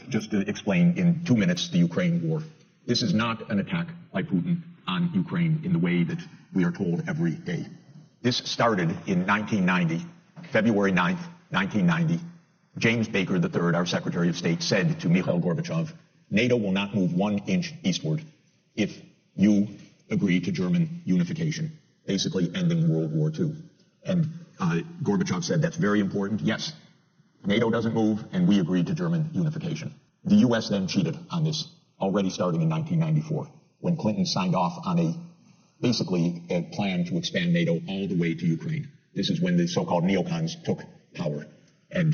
Just to explain in 2 minutes the Ukraine war. This is not an attack by Putin on Ukraine in the way that we are told every day. This started in 1990, February 9th, 1990. James Baker III, our Secretary of State, said to Mikhail Gorbachev, NATO will not move 1 inch eastward if you agree to German unification, basically ending World War II. And Gorbachev said, that's very important. Yes, NATO doesn't move, and we agreed to German unification. The U.S. then cheated on this, already starting in 1994, when Clinton signed off on basically a plan to expand NATO all the way to Ukraine. This is when the so-called neocons took power, and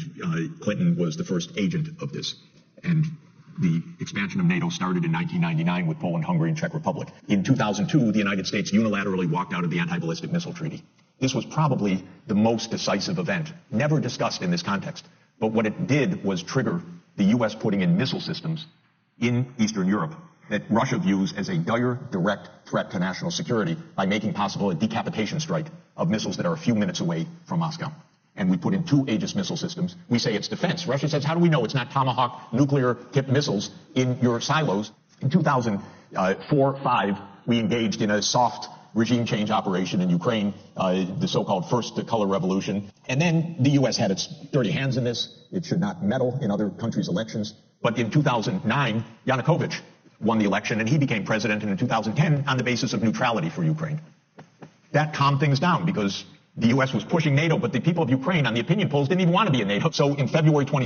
Clinton was the first agent of this. And the expansion of NATO started in 1999 with Poland, Hungary, and Czech Republic. In 2002, the United States unilaterally walked out of the anti-ballistic missile treaty. This was probably the most decisive event, never discussed in this context. But what it did was trigger the U.S. putting in missile systems in Eastern Europe that Russia views as a dire, direct threat to national security by making possible a decapitation strike of missiles that are a few minutes away from Moscow. And we put in 2 Aegis missile systems. We say it's defense. Russia says, how do we know it's not Tomahawk nuclear-tipped missiles in your silos? In 2004-5, we engaged in a soft regime change operation in Ukraine, the so-called First Color Revolution. And then the U.S. had its dirty hands in this. It should not meddle in other countries' elections. But in 2009, Yanukovych won the election, and he became president in 2010 on the basis of neutrality for Ukraine. That calmed things down because the U.S. was pushing NATO, but the people of Ukraine on the opinion polls didn't even want to be in NATO. So in February